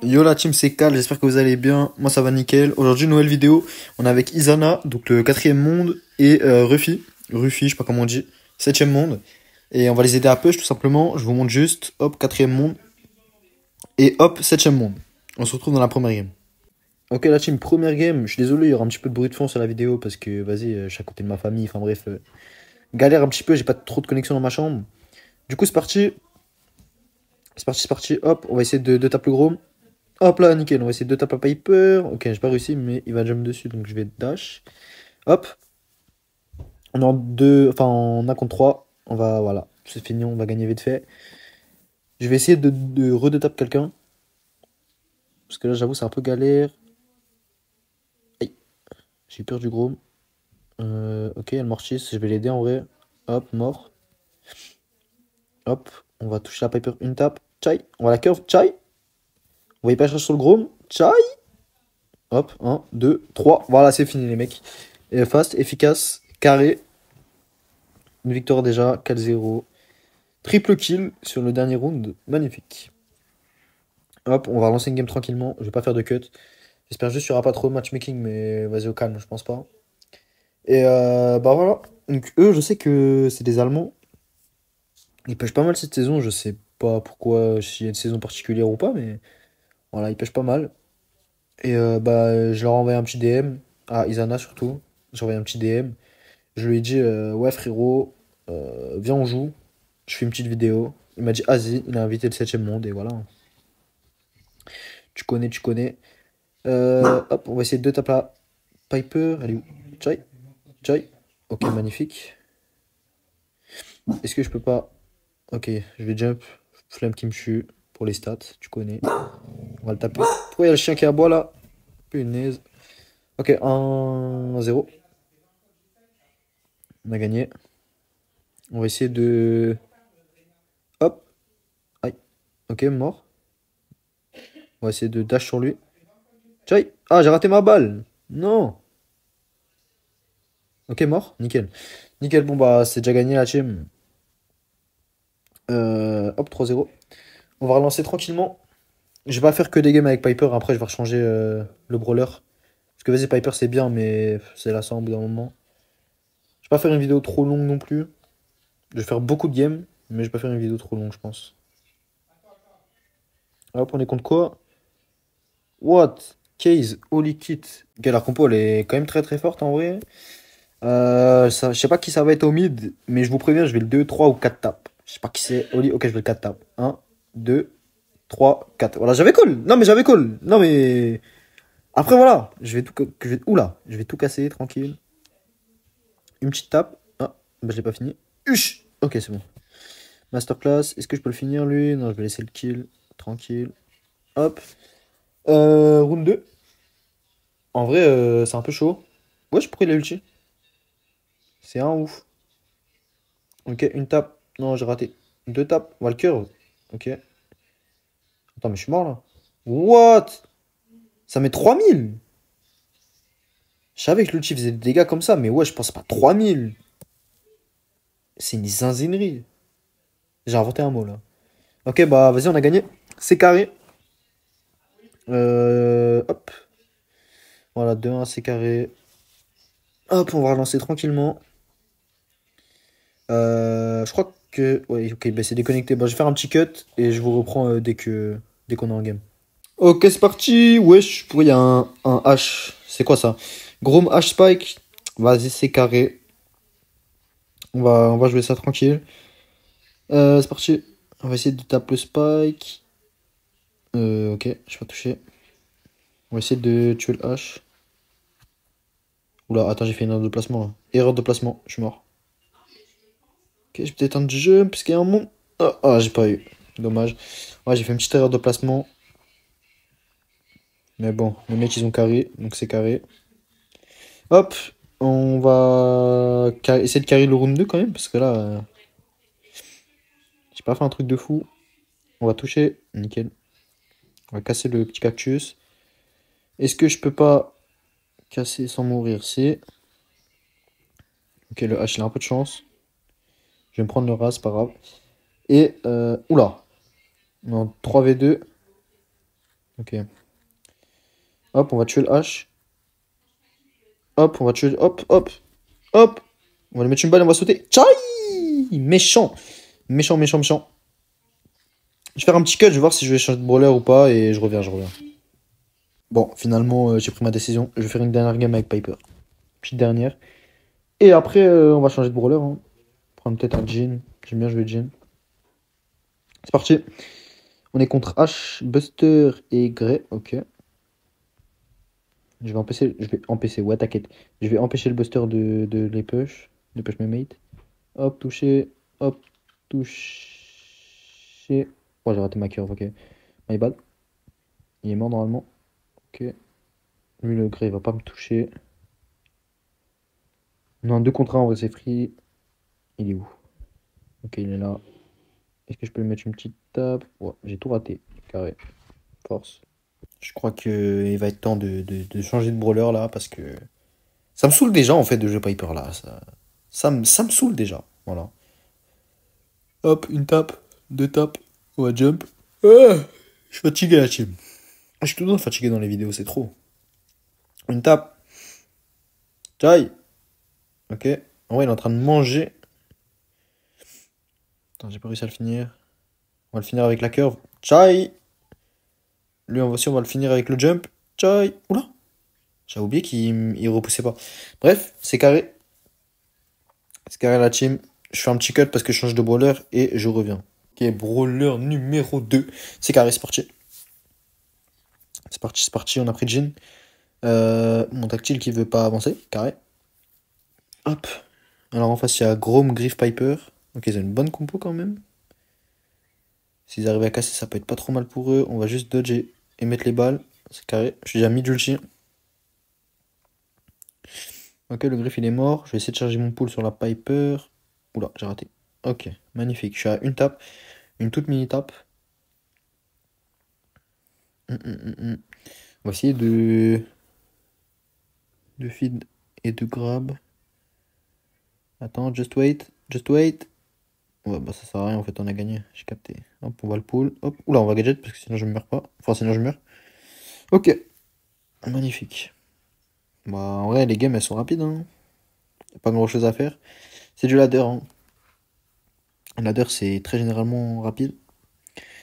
Yo la team, c'est Cal, j'espère que vous allez bien. Moi ça va nickel. Aujourd'hui, nouvelle vidéo. On est avec Isana, donc le quatrième monde, et Ruffy. Ruffy, je sais pas comment on dit. Septième monde. Et on va les aider à push tout simplement. Je vous montre juste. Hop, quatrième monde. Et hop, septième monde. On se retrouve dans la première game. Ok la team, première game. Je suis désolé, il y aura un petit peu de bruit de fond sur la vidéo parce que vas-y, je suis à côté de ma famille. Enfin bref, galère un petit peu, j'ai pas trop de connexion dans ma chambre. Du coup, c'est parti. C'est parti, c'est parti. Hop, on va essayer de taper le gros. Hop là, nickel, on va essayer de taper Piper. Ok, j'ai pas réussi, mais il va jump dessus, donc je vais dash. Hop, on est en 2, enfin en 1 contre 3. On va, voilà, c'est fini, on va gagner vite fait. Je vais essayer de redetap quelqu'un. Parce que là, j'avoue, c'est un peu galère. Aïe, j'ai eu peur du gros. Ok, elle mortis, je vais l'aider en vrai. Hop, mort. Hop, on va toucher la Piper, une tape. Chai, on va la curve, chai. Vous voyez pas, je reste sur le gros. Chai. Hop, 1, 2, 3. Voilà, c'est fini les mecs. Et fast, efficace, carré. Une victoire déjà, 4-0. Triple kill sur le dernier round, magnifique. Hop, on va lancer une game tranquillement, je vais pas faire de cut. J'espère juste qu'il n'y aura pas trop de matchmaking, mais vas-y au calme, je pense pas. Et bah voilà. Donc eux, je sais que c'est des Allemands. Ils pêchent pas mal cette saison, je sais pas pourquoi, s'il y a une saison particulière ou pas, mais voilà, ils pêchent pas mal. Et bah je leur ai envoyé un petit DM, à Isana surtout. J'ai envoyé un petit DM. Je lui ai dit, ouais frérot, viens on joue. Je fais une petite vidéo. Il m'a dit, vas-y, il a invité le septième monde, et voilà. Tu connais, tu connais. Hop, on va essayer de taper la Piper. Elle est où? Chai, chai. Ok, magnifique. Est-ce que je peux pas. Ok, je vais jump. Flemme qui me tue pour les stats, tu connais. On va le taper. Pourquoi il y a le chien qui aboie là? Punaise. Ok, 1-0. On a gagné. On va essayer de. Hop. Aïe. Ok, mort. On va essayer de dash sur lui. Chai. Ah, j'ai raté ma balle. Non. Ok, mort. Nickel. Nickel, bon bah c'est déjà gagné la team. Hop, 3-0. On va relancer tranquillement. Je vais pas faire que des games avec Piper. Après, je vais rechanger le brawler. Parce que vas-y, Piper c'est bien, mais c'est lassant au bout d'un moment. Je vais pas faire une vidéo trop longue non plus. Je vais faire beaucoup de games, mais je vais pas faire une vidéo trop longue, je pense. Hop, on est contre quoi? What? Case, Holy Kit. Ok, la compo elle est quand même très très forte en vrai. Je sais pas qui ça va être au mid, mais je vous préviens, je vais le 2, 3 ou 4 tapes. Je sais pas qui c'est. Oli, ok, je vais le 4 tapes. 1, 2, 3, 4. Voilà, j'avais call. Non, mais j'avais call. Non, mais. Après, voilà. Oula, je vais tout casser, tranquille. Une petite tape. Ah, bah, je l'ai pas fini. Huch. Ok, c'est bon. Masterclass. Est-ce que je peux le finir, lui? Non, je vais laisser le kill. Tranquille. Hop. Round 2. En vrai, c'est un peu chaud. Wesh, pourquoi il a ulti? C'est un ouf. Ok, une tape. Non, j'ai raté. Deux tapes. On va le curve. Ok. Attends, mais je suis mort là. What? Ça met 3000. Je savais que l'ulti faisait des dégâts comme ça, mais ouais, je pense pas 3000. C'est une zinzinerie. J'ai inventé un mot là. Ok, bah vas-y, on a gagné. C'est carré. Hop. Voilà, 2-1, c'est carré. Hop, on va relancer tranquillement. Je crois que. Ouais, ok, bah c'est déconnecté. Bah, je vais faire un petit cut et je vous reprends dès qu'on est en game. Ok, c'est parti. Wesh, pourquoi il y a un H? C'est quoi ça? Grom H Spike. Vas-y, c'est carré. On va jouer ça tranquille. C'est parti. On va essayer de taper le Spike. Ok, je vais pas toucher. On va essayer de tuer le H. Oula, attends, j'ai fait une erreur de placement là. Erreur de placement, je suis mort. Ok, j'ai peut-être un jump parce qu'il y a un monde. J'ai pas eu. Dommage. Ouais, j'ai fait une petite erreur de placement. Mais bon, les mecs ils ont carré, donc c'est carré. Hop, on va essayer de carry le round 2 quand même, parce que là, j'ai pas fait un truc de fou. On va toucher, nickel. On va casser le petit cactus. Est-ce que je peux pas casser sans mourir? Si. Ok, le H il a un peu de chance. Je vais me prendre le ras, pas grave. Et, oula, non, 3v2. Ok. Hop, on va tuer le H. Hop, on va tuer. Hop, hop, hop. On va lui mettre une balle et on va sauter. Tchaï! Méchant. Méchant, méchant, méchant. Je vais faire un petit cut, je vais voir si je vais changer de brawler ou pas et je reviens, je reviens. Bon, finalement, j'ai pris ma décision. Je vais faire une dernière game avec Piper. Petite dernière. Et après, on va changer de brawler, hein. Prendre peut-être un Jhin. J'aime bien jouer Jhin. C'est parti. On est contre H, Buster et Grey. Ok. Je vais empêcher. Ouais, t'inquiète. Je vais empêcher le Buster de les push. De push mes mates. Hop, touché. Hop, touché. Oh, j'ai raté ma curve, ok. My bad. Il est mort normalement. Ok. Lui, le Grey, il va pas me toucher. Non, 2 contre 1, en vrai, c'est free. Il est où? Ok, il est là. Est-ce que je peux lui mettre une petite tape? Ouais, j'ai tout raté. Carré. Force. Je crois qu'il va être temps de changer de brawler là parce que ça me saoule déjà en fait de jouer Piper là. Ça me saoule déjà. Voilà. Hop, une tape, 2 tapes. On va jump. Ah, je suis fatigué la team. Je suis tout le temps fatigué dans les vidéos, c'est trop. Une tape. Jai. Ok. En vrai, il est en train de manger. Attends, j'ai pas réussi à le finir. On va le finir avec la curve. Jai. Lui, on va le finir avec le jump. Jai. Oula. J'ai oublié qu'il repoussait pas. Bref, c'est carré. C'est carré la team. Je fais un petit cut parce que je change de brawler et je reviens. Ok, brawler numéro 2. C'est carré, c'est parti. C'est parti, c'est parti. On a pris Jhin. Mon tactile qui veut pas avancer. Carré. Hop. Alors en face, il y a Grom, Griff, Piper. Ok, ils ont une bonne compo quand même. S'ils arrivent à casser, ça peut être pas trop mal pour eux. On va juste dodger et mettre les balles. C'est carré. Je suis déjà mis d'ulti. Ok, le Griff il est mort. Je vais essayer de charger mon pool sur la Piper. Oula, j'ai raté. Ok, magnifique. Je suis à une tape. Une toute mini tape. On va essayer de feed et de grab. Attends, just wait. Just wait. Ouais, bah ça sert à rien en fait, on a gagné. J'ai capté. Hop, on va le pull. Hop. Oula, on va gadget parce que sinon je meurs pas. Enfin, sinon je meurs. Ok. Magnifique. Bah en vrai, les games elles sont rapides, hein. Y a pas grand chose à faire. C'est du ladder, hein. Un ladder c'est très généralement rapide.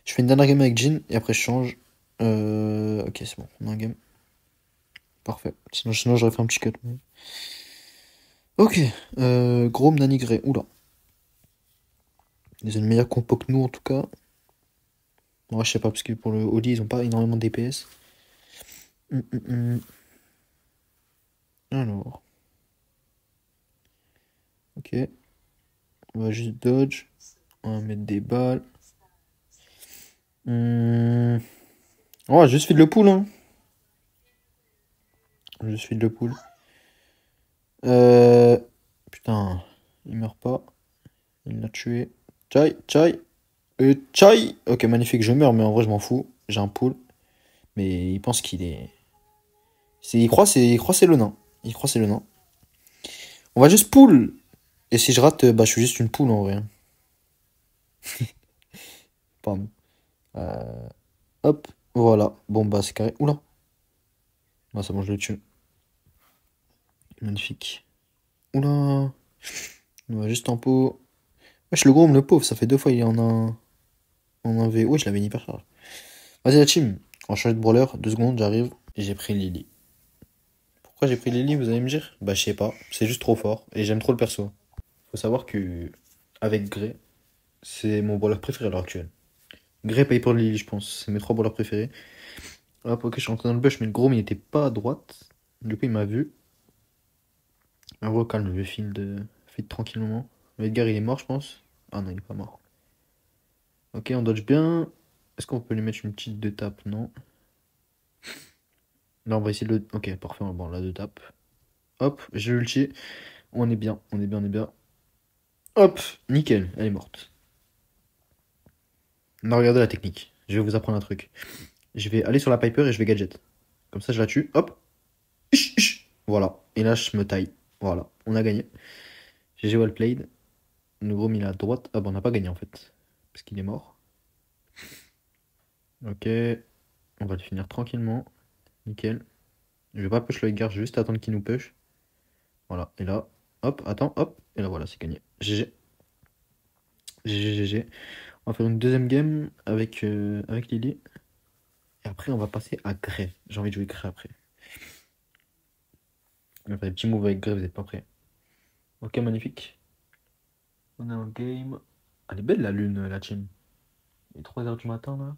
Je fais une dernière game avec Jhin et après je change. Ok, c'est bon, on a un game. Parfait. Sinon j'aurais fait un petit cut. Ok. Grom, Nani, Grey. Oula. Ils ont une meilleure compo que nous en tout cas. Moi je sais pas parce que pour le Oli ils ont pas énormément de DPS. Hum, hum, hum. Alors. Ok. On va juste dodge. On va mettre des balles. On va juste feed le pool, hein. Juste feed le pool. Euh... Putain. Il meurt pas. Il l'a tué. Chai, chai. Chai. Ok, magnifique, je meurs, mais en vrai je m'en fous. J'ai un pool. Mais il pense qu'il est... Il croit c'est le nain. Il croit c'est le nain. On va juste pool. Et si je rate, bah je suis juste une poule en vrai. Pardon. Euh, Hop, voilà. Bon, bah, c'est carré. Oula. Bah, c'est bon, je le tue. Magnifique. Oula. On va juste en pot. Wesh, le gros, le pauvre, ça fait 2 fois il est en un V. Ouais, je l'avais une hyper charge. Vas-y, la team. On change de brawler. 2 secondes, j'arrive. J'ai pris Lily. Pourquoi j'ai pris Lily, vous allez me dire? Bah, je sais pas. C'est juste trop fort. Et j'aime trop le perso. Faut savoir que, avec Grey, c'est mon brawler préféré à l'heure actuelle. Grey, Piper, Lily, je pense. C'est mes 3 brawlers préférés. Hop, ok, je suis rentré dans le bush, mais le gros, il était pas à droite. Du coup, il m'a vu. Un gros calme, je feed tranquillement. Le Edgar, il est mort, je pense. Ah non, il est pas mort. Ok, on dodge bien. Est-ce qu'on peut lui mettre une petite 2 tapes? Non. Là, on va essayer de le... Ok, parfait, bon, là, 2 tapes. Hop, j'ai l'ulti. On est bien, on est bien, on est bien. Hop, nickel, elle est morte. On a regardé la technique. Je vais vous apprendre un truc. Je vais aller sur la Piper et je vais gadget. Comme ça, je la tue. Hop. Ish, ish. Voilà. Et là, je me taille. Voilà. On a gagné. GG well played. Le gros, il est à droite. Ah bah, on n'a pas gagné en fait. Parce qu'il est mort. Ok. On va le finir tranquillement. Nickel. Je vais pas push le gars, je vais juste attendre qu'il nous push. Voilà. Et là, hop, attends, hop. Et là, voilà, c'est gagné. GG. GG, GG. On va faire une deuxième game avec Lily. Et après, on va passer à Grey. J'ai envie de jouer Grey après. On va faire des petits moves avec Grey, vous êtes pas prêts. Ok, magnifique. On est en game. Elle est belle la lune, la team. Il est 3 h du matin là.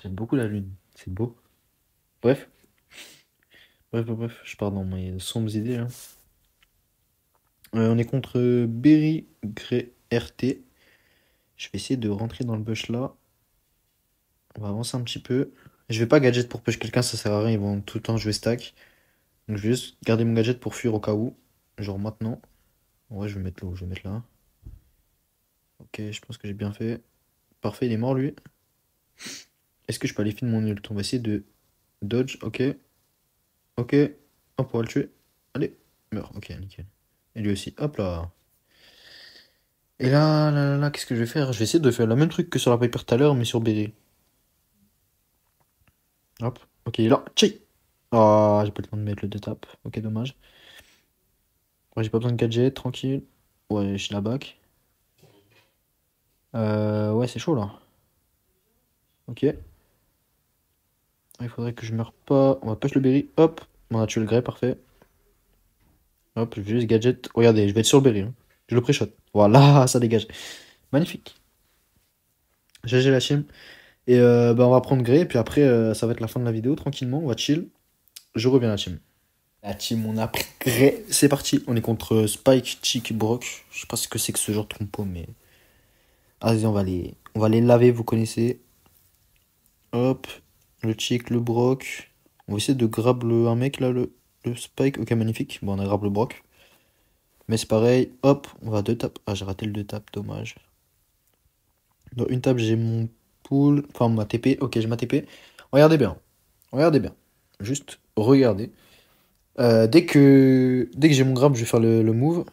J'aime beaucoup la lune. C'est beau. Bref. Bref. Je pars dans mes sombres idées là. On est contre Berry Grey RT. Je vais essayer de rentrer dans le bush là. On va avancer un petit peu. Je vais pas gadget pour push quelqu'un, ça sert à rien. Ils vont tout le temps jouer stack. Donc je vais juste garder mon gadget pour fuir au cas où. Genre maintenant. Ouais, je vais mettre là où je vais mettre là. Ok, je pense que j'ai bien fait. Parfait, il est mort lui. Est-ce que je peux aller fin de mon ult? On va essayer de dodge. Ok. Ok. Hop, on va le tuer. Allez, meurs. Ok, nickel. Et lui aussi. Hop là. Et là, qu'est-ce que je vais faire? Je vais essayer de faire le même truc que sur la Piper tout à l'heure, mais sur Berry. Hop. Ok, il est là. Tchai. Ah, j'ai pas le temps de mettre le 2 tap. Ok, dommage. Ouais, j'ai pas besoin de gadget, tranquille. Ouais, je suis la back. Ouais, c'est chaud là. Ok. Il faudrait que je meure pas. On va push le berry. Hop. On a tué le grey, parfait. Hop, je vais juste gadget. Regardez, je vais être sur le berry, hein. Je le pré-shot. Voilà, ça dégage. Magnifique. GG la team. Et bah, on va prendre grey. Et puis après, ça va être la fin de la vidéo. Tranquillement, on va chill. Je reviens la team. La team, on a pris grey. C'est parti. On est contre Spike, Chick, Brock. Je sais pas ce que c'est que ce genre de compo, mais. Vas-y, on va les laver, vous connaissez. Hop. Le Chick, le Brock. On va essayer de grab un mec là, le Spike. Ok, magnifique. Bon, on a grab le Brock. Mais c'est pareil. Hop, on va 2 taps. Ah, j'ai raté le 2 taps, dommage. Dans une table, j'ai mon pool. Enfin, ma TP. Ok, j'ai ma TP. Regardez bien. Regardez bien. Juste regardez. Dès que j'ai mon grab, je vais faire le move.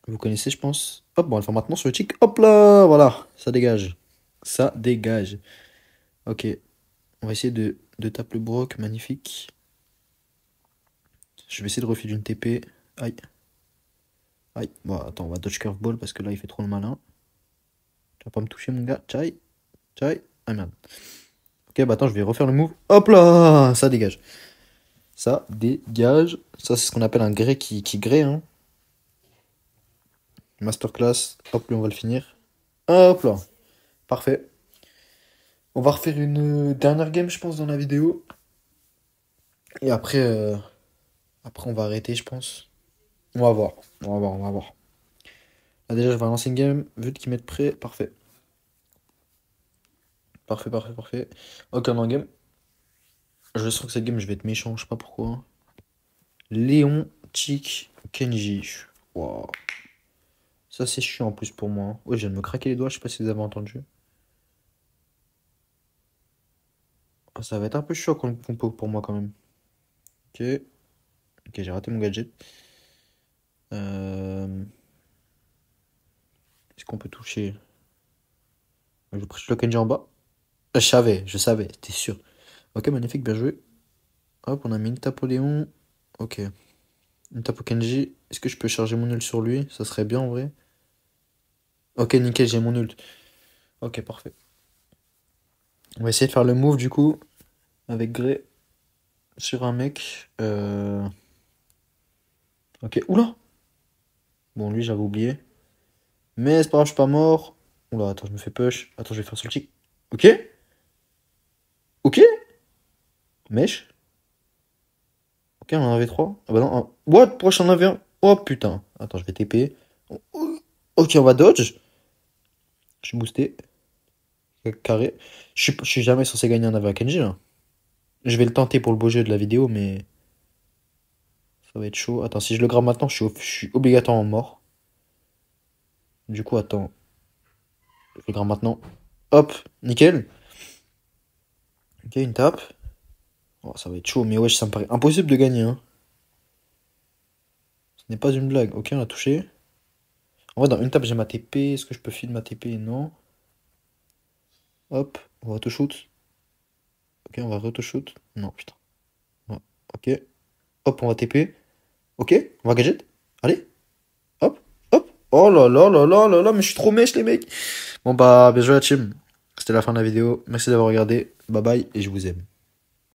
Vous connaissez, je pense. Hop, bon, on va le faire maintenant sur le Chick. Hop là, voilà. Ça dégage. Ça dégage. Ok. On va essayer de taper le Brock. Magnifique. Je vais essayer de refiler une TP. Aïe. Aïe. Bon, attends, on va dodge curveball parce que là, il fait trop le malin. Tu vas pas me toucher, mon gars. Tchai. Tchai. Ah merde. Ok, bah attends, je vais refaire le move. Hop là. Ça dégage. Ça dégage. Ça, c'est ce qu'on appelle un grey qui grey, hein. Masterclass. Hop, lui, on va le finir. Hop là. Parfait. On va refaire une dernière game, je pense, dans la vidéo. Et après on va arrêter, je pense. On va voir. On va voir. Là, déjà, je vais lancer une game. Vu qu'ils mettent prêt. Parfait. Parfait. Ok, on est en game. Je sens que cette game, je vais être méchant, je sais pas pourquoi. Léon, Chick, Kenji. Waouh. Ça, c'est chiant en plus pour moi, hein. Ouais, je viens de me craquer les doigts, je sais pas si vous avez entendu. Ah, ça va être un peu chaud comme compo pour moi quand même. Ok. Ok, j'ai raté mon gadget. Est-ce qu'on peut toucher? Je prêche le Kenji en bas. Je savais, c'était sûr. Ok, magnifique, bien joué. Hop, on a mis une tape au Léon. Ok. Une tape au Kenji. Est-ce que je peux charger mon ult sur lui? Ça serait bien en vrai. Ok, nickel, j'ai mon ult. Ok, parfait. On va essayer de faire le move du coup. Avec Grey. Sur un mec. Ok, oula! Bon, lui, j'avais oublié. Mais c'est pas grave, je suis pas mort. Oula, attends, je me fais push. Attends, je vais faire sur le chick. Ok? Ok? Mèche? Ok, on en avait 3. Ah bah non. What? Pourquoi j'en avais un? Oh putain. Attends, je vais TP. Ok, on va dodge. Je suis boosté. Carré. Je suis jamais censé gagner un avec Kenji là. Je vais le tenter pour le beau jeu de la vidéo, mais ça va être chaud. Attends, si je le grave maintenant, je suis obligatoirement mort. Du coup, attends. Je le grave maintenant. Hop, nickel. Ok, une tape. Oh, ça va être chaud, mais wesh, ça me paraît impossible de gagner, hein. Ce n'est pas une blague. Ok, on a touché. En vrai, dans une tape, j'ai ma TP. Est-ce que je peux filer ma TP? Non. Hop, on va te shoot. Ok, on va retoshoot. Non, putain. Ouais, ok. Hop, on va TP. Ok, on va gadget. Allez, hop, hop. Oh là là là là là là, mais je suis trop mèche, les mecs. Bon, bah, bien joué la team. C'était la fin de la vidéo. Merci d'avoir regardé. Bye bye et je vous aime.